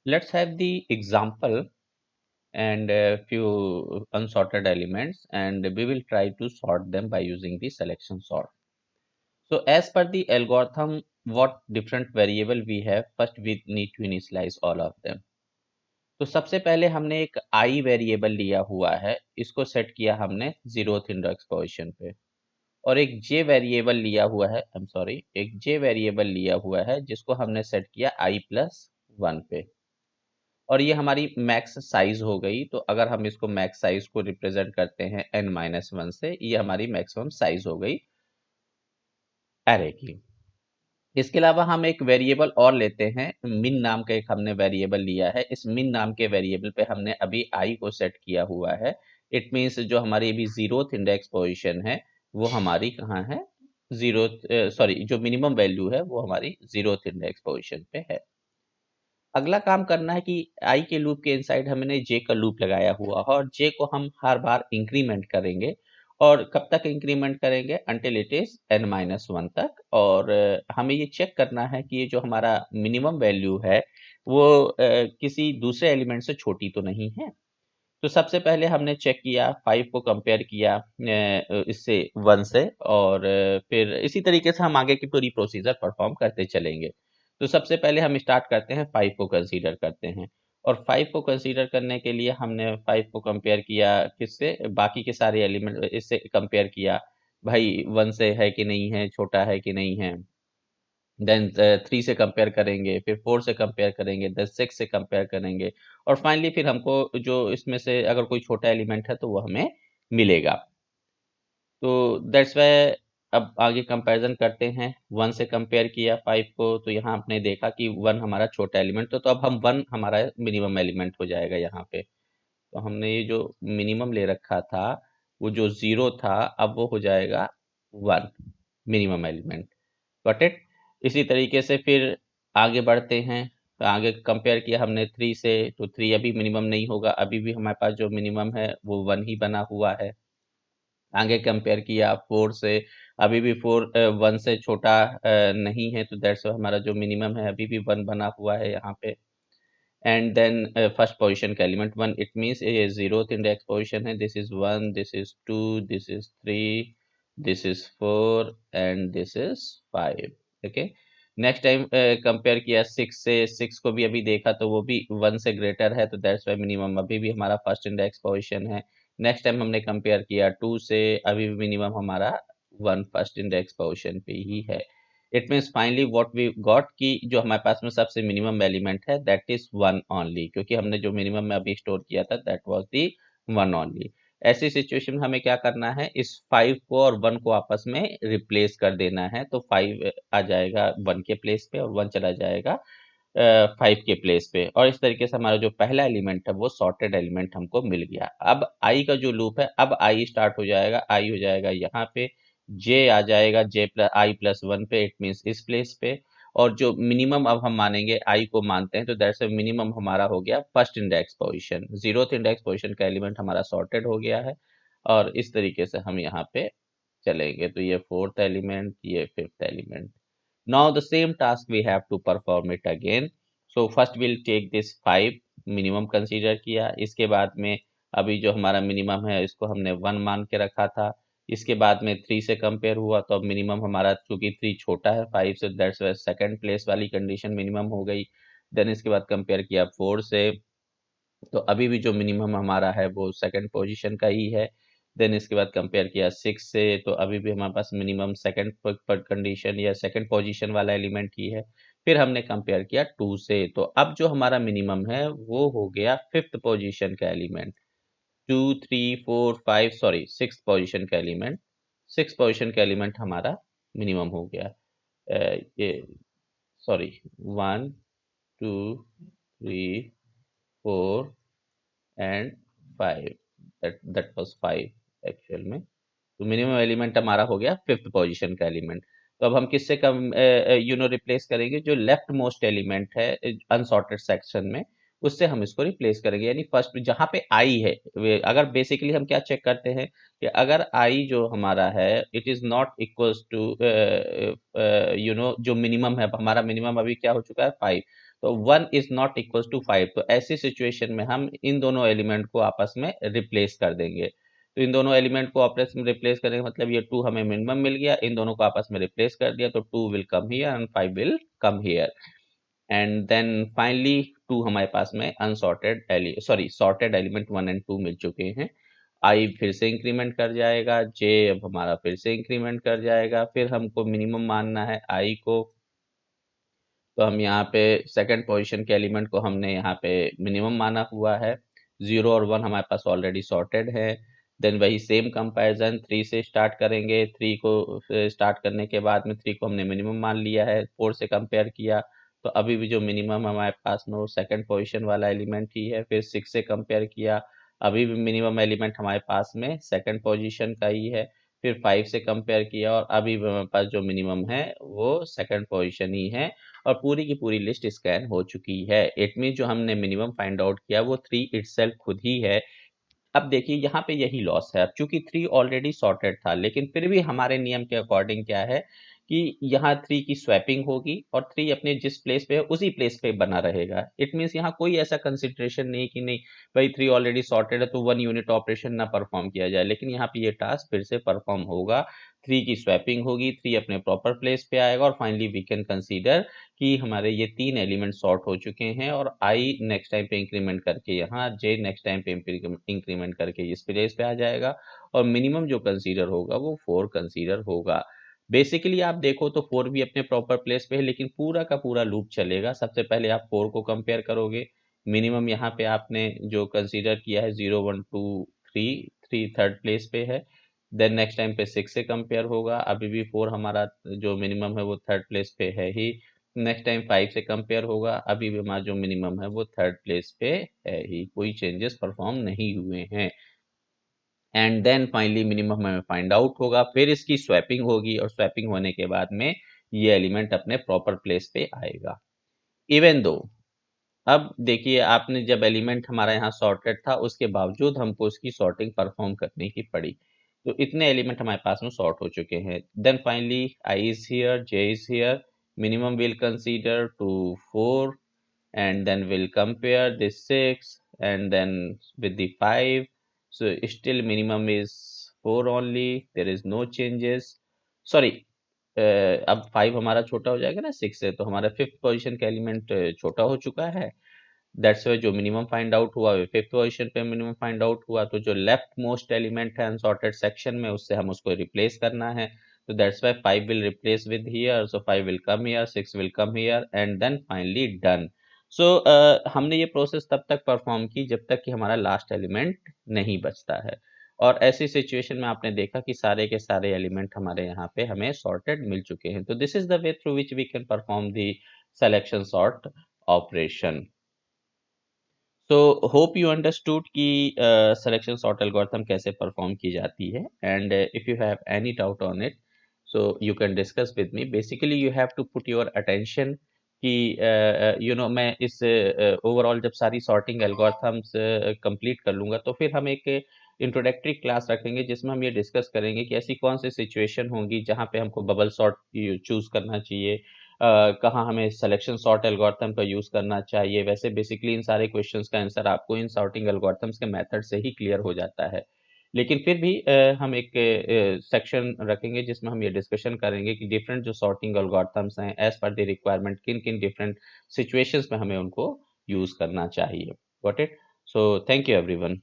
Let's have the example and a few unsorted elements, and we will try to sort them by using the selection sort. So as per the algorithm, what different variable we have, first we need to initialize all of them. तो सबसे पहले हमने एक i variable लिया हुआ है, इसको set किया हमने 0th इंडेक्स पोजीशन पे, और एक j वेरिएबल लिया हुआ है, आई एम सॉरी, एक j वेरिएबल लिया हुआ है जिसको हमने सेट किया i प्लस 1 पे, और ये हमारी मैक्स साइज हो गई। तो अगर हम इसको मैक्स साइज को रिप्रेजेंट करते हैं n-1 से, ये हमारी मैक्सिमम साइज हो गई एरे की। इसके अलावा हम एक वेरिएबल और लेते हैं, मिन नाम का एक हमने वेरिएबल लिया है। इस मिन नाम के वेरिएबल पे हमने अभी i को सेट किया हुआ है। इट मीन्स जो हमारी अभी 0th इंडेक्स पोजीशन है वो हमारी कहाँ है, 0th, सॉरी, जो मिनिमम वैल्यू है वो हमारी 0th इंडेक्स पोजीशन पे है। अगला काम करना है कि i के लूप के इनसाइड हमने j का लूप लगाया हुआ है, और j को हम हर बार इंक्रीमेंट करेंगे। और कब तक इंक्रीमेंट करेंगे, अंटिल इट इज n-1 तक। और हमें ये चेक करना है कि ये जो हमारा मिनिमम वैल्यू है वो किसी दूसरे एलिमेंट से छोटी तो नहीं है। तो सबसे पहले हमने चेक किया, 5 को कंपेयर किया इससे 1 से, और फिर इसी तरीके से हम आगे की पूरी प्रोसीजर परफॉर्म करते चलेंगे। तो सबसे पहले हम स्टार्ट करते हैं, 5 को कंसीडर करते हैं, और 5 को कंसीडर करने के लिए हमने 5 को कंपेयर किया किससे, बाकी के सारे एलिमेंट इससे कंपेयर किया, भाई 1 से है कि नहीं है, छोटा है कि नहीं है। देन 3 से कंपेयर करेंगे, फिर 4 से कंपेयर करेंगे, देन 6 से कंपेयर करेंगे, और फाइनली फिर हमको जो इसमें से अगर कोई छोटा एलिमेंट है तो वो हमें मिलेगा। तो दैट्स वाई अब आगे कंपैरिजन करते हैं। 1 से कंपेयर किया 5 को, तो यहाँ आपने देखा कि 1 हमारा छोटा एलिमेंट, तो अब हम 1 हमारा मिनिमम एलिमेंट हो जाएगा यहाँ पे। तो हमने ये जो मिनिमम ले रखा था, वो जो 0 था, अब वो हो जाएगा 1 मिनिमम एलिमेंट। Got it. इसी तरीके से फिर आगे बढ़ते हैं। तो आगे कंपेयर किया हमने 3 से, तो 3 अभी मिनिमम नहीं होगा, अभी भी हमारे पास जो मिनिमम है वो 1 ही बना हुआ है। आगे कंपेयर किया 4 से, अभी भी 4 1 से छोटा नहीं है, तो दैट्स हमारा जो मिनिमम है अभी भी 1 बना हुआ है यहाँ पे। एंड देन फर्स्ट पोजीशन का एलिमेंट 1, इट मींस ये 0th इंडेक्स पोजीशन है। This is 1, this is 2, this is 3, this is 4 and this is 5। Okay. Next time compare किया 6 से, 6 को भी अभी देखा तो वो भी 1 से ग्रेटर है, तो दैट्स वाई मिनिमम अभी भी हमारा फर्स्ट इंडेक्स पोजीशन है। नेक्स्ट टाइम हमने कंपेयर किया 2 से, अभी भी मिनिमम हमारा 1 फर्स्ट इंडेक्स पोजीशन पे ही है। It means finally what we got कि जो हमारे पास में सबसे मिनिमम एलिमेंट है दैट इज 1 ओनली, क्योंकि हमने जो मिनिमम में अभी स्टोर किया था दैट वाज दी 1 ओनली। ऐसी सिचुएशन में हमें क्या करना है, इस 5 को और 1 को आपस में रिप्लेस कर देना है। तो 5 आ जाएगा 1 के प्लेस पे, और 1 चला जाएगा 5 के प्लेस पे, और इस तरीके से हमारा जो पहला एलिमेंट है वो सॉर्टेड एलिमेंट हमको मिल गया। अब आई का जो लूप है, अब आई स्टार्ट हो जाएगा, आई हो जाएगा यहाँ पे, जे आ जाएगा जे प्लस आई प्लस 1 पे, इट मीन्स इस प्लेस पे। और जो मिनिमम अब हम मानेंगे, आई को मानते हैं, तो दैट्स मिनिमम हमारा हो गया first index position, 0th index position का एलिमेंट हमारा सॉर्टेड हो गया है। और इस तरीके से हम यहाँ पे चलेंगे, तो ये 4th एलिमेंट, ये 5th element. Now the same task we have to perform it again. So first we'll take this 5 minimum consider किया, इसके बाद में अभी जो हमारा मिनिमम है इसको हमने 1 मान के रखा था। इसके बाद में 3 से कंपेयर हुआ, तो अब मिनिमम हमारा चूंकि 3 छोटा है 5 से, दैट्स वाई सेकंड प्लेस वाली कंडीशन मिनिमम हो गई। देन इसके बाद कंपेयर किया 4 से, तो अभी भी जो मिनिमम हमारा है वो सेकंड पोजीशन का ही है। देन इसके बाद कंपेयर किया 6 से, तो अभी भी हमारे पास मिनिमम सेकंड पर कंडीशन या सेकंड पोजीशन वाला एलिमेंट ही है। फिर हमने कंपेयर किया 2 से, तो अब जो हमारा मिनिमम है वो हो गया 5th पोजीशन का एलिमेंट। 2 3 4 5, सॉरी 6th पोजीशन का एलिमेंट, 6th पोजीशन का एलिमेंट हमारा मिनिमम हो गया। ये sorry 1 2 3 4 and 5, that was 5 actual में। तो मिनिमम एलिमेंट हमारा हो गया 5th पोजीशन का एलिमेंट। तो अब हम किससे कम रिप्लेस करेंगे, जो लेफ्ट मोस्ट एलिमेंट है अनसॉर्टेड सेक्शन में, उससे हम इसको रिप्लेस करेंगे। यानी फर्स्ट जहां पे आई है, अगर बेसिकली हम क्या चेक करते हैं कि अगर आई जो हमारा है it is not equals to जो मिनिमम है, हमारा मिनिमम अभी क्या हो चुका है 5, तो 1 इज नॉट इक्वल टू 5, तो ऐसी सिचुएशन में हम इन दोनों एलिमेंट को आपस में रिप्लेस कर देंगे। तो इन दोनों एलिमेंट को आपस में रिप्लेस करने का मतलब ये 2 हमें मिनिमम मिल गया, इन दोनों को आपस में रिप्लेस कर दिया तो 2 will come here and 5 will come here, and then finally 2 हमारे पास में अनसॉर्टेड सॉर्टेड एलिमेंट 1 एंड 2 मिल चुके हैं। आई फिर से इंक्रीमेंट कर जाएगा, जे अब हमारा फिर से इंक्रीमेंट कर जाएगा, फिर हमको मिनिमम मानना है आई को, तो हम यहाँ पे सेकंड पोजीशन के एलिमेंट को हमने यहाँ पे मिनिमम माना हुआ है, 0 और 1 हमारे पास ऑलरेडी सॉर्टेड है। देन वही सेम कंपैरिजन 3 से स्टार्ट करेंगे, 3 को स्टार्ट करने के बाद में 3 को हमने मिनिमम मान लिया है, 4 से कंपेयर किया तो अभी भी जो मिनिमम हमारे पास में वो सेकंड पोजीशन वाला एलिमेंट ही है। फिर 6 से कंपेयर किया, अभी भी मिनिमम एलिमेंट हमारे पास में सेकंड पोजीशन का ही है। फिर 5 से कंपेयर किया और अभी भी हमारे पास जो मिनिमम है वो सेकंड पोजीशन ही है, और पूरी की पूरी लिस्ट स्कैन हो चुकी है। इट मीन जो हमने मिनिमम फाइंड आउट किया वो 3 इटसेल्फ खुद ही है। अब देखिए यहाँ पे यही लॉस है, अब चूंकि 3 ऑलरेडी सॉर्टेड था, लेकिन फिर भी हमारे नियम के अकॉर्डिंग क्या है कि यहाँ 3 की स्वैपिंग होगी और 3 अपने जिस प्लेस पे है उसी प्लेस पे बना रहेगा। इट मीन्स यहाँ कोई ऐसा कंसिडरेशन नहीं कि नहीं भाई 3 ऑलरेडी सॉर्टेड है तो 1 यूनिट ऑपरेशन ना परफॉर्म किया जाए, लेकिन यहाँ पे ये टास्क फिर से परफॉर्म होगा। 3 की स्वैपिंग होगी, 3 अपने प्रॉपर प्लेस पे आएगा और फाइनली वी कैन कंसीडर कि हमारे ये 3 एलिमेंट सॉर्ट हो चुके हैं, और आई नेक्स्ट टाइम पे इंक्रीमेंट करके यहाँ, जे नेक्स्ट टाइम पे इंक्रीमेंट करके इस प्लेस पे आ जाएगा, और मिनिमम जो कंसीडर होगा वो 4 कंसीडर होगा। बेसिकली आप देखो तो 4 भी अपने प्रॉपर प्लेस पे है, लेकिन पूरा का पूरा लूप चलेगा। सबसे पहले आप 4 को कंपेयर करोगे, मिनिमम यहाँ पे आपने जो कंसीडर किया है 0 1 2 3, 3 थर्ड प्लेस पे है। देन नेक्स्ट टाइम पे 6 से कंपेयर होगा, अभी भी 4 हमारा जो मिनिमम है वो थर्ड प्लेस पे है ही। नेक्स्ट टाइम 5 से कंपेयर होगा, अभी भी हमारा जो मिनिमम है वो थर्ड प्लेस पे है ही, कोई चेंजेस परफॉर्म नहीं हुए हैं। एंड देन फाइनली मिनिमम हमें फाइंड आउट होगा, फिर इसकी स्वैपिंग होगी और स्वैपिंग होने के बाद में ये एलिमेंट अपने प्रॉपर प्लेस पे आएगा। इवन दो, अब देखिए आपने जब एलिमेंट हमारा यहाँ सॉर्टेड था उसके बावजूद हमको उसकी सॉर्टिंग परफॉर्म करने की पड़ी, तो इतने एलिमेंट हमारे पास में सॉर्ट हो चुके हैं। Then finally I is here, J is here, minimum will consider to 4, and then we'll compare this 6 and then with the 5, so still minimum is 4 only, there is no changes, sorry, अब 5 हमारा छोटा हो जाएगा ना 6 से, तो हमारा fifth position का एलिमेंट छोटा हो चुका है। दैट्स वाई जो मिनिमम फाइंड आउट हुआ वो फिफ्थ पोजीशन पे मिनिमम फाइंड आउट हुआ, तो जो लेफ्ट मोस्ट एलिमेंट है अनसॉर्टेड सेक्शन में उससे हम उसको रिप्लेस करना है, तो that's why 5 will replace with here, so 5 will come here, 6 will come here and then finally done. So हमने ये प्रोसेस तब तक परफॉर्म की जब तक कि हमारा लास्ट एलिमेंट नहीं बचता है, और ऐसी सिचुएशन में आपने देखा कि सारे के सारे एलिमेंट हमारे यहाँ पे हमें सॉर्टेड मिल चुके हैं। तो this is the way through which we can perform the selection sort operation. तो होप यू अंडरस्टूड कि सिलेक्शन सॉर्ट एल्गोरिथम कैसे परफॉर्म की जाती है, and if you have any doubt on it so you can discuss with me. Basically you have to put your attention कि you know मैं इस overall जब सारी सॉर्टिंग एल्गोरिथम्स कंप्लीट कर लूँगा तो फिर हम एक इंट्रोडक्टरी क्लास रखेंगे जिसमें हम ये डिस्कस करेंगे कि ऐसी कौन सी सिचुएशन होंगी जहाँ पे हमको बबल सॉर्ट चूज करना चाहिए, कहाँ हमें सिलेक्शन सॉर्ट एल्गोरिथम का यूज करना चाहिए। वैसे बेसिकली इन सारे क्वेश्चंस का आंसर आपको इन सॉर्टिंग एल्गोरिथम्स के मेथड से ही क्लियर हो जाता है, लेकिन फिर भी हम एक सेक्शन रखेंगे जिसमें हम ये डिस्कशन करेंगे कि डिफरेंट जो सॉर्टिंग एल्गोरिथम्स हैं एज पर द रिक्वायरमेंट किन किन डिफरेंट सिचुएशंस में हमें उनको यूज करना चाहिए। Got it? So thank you everyone.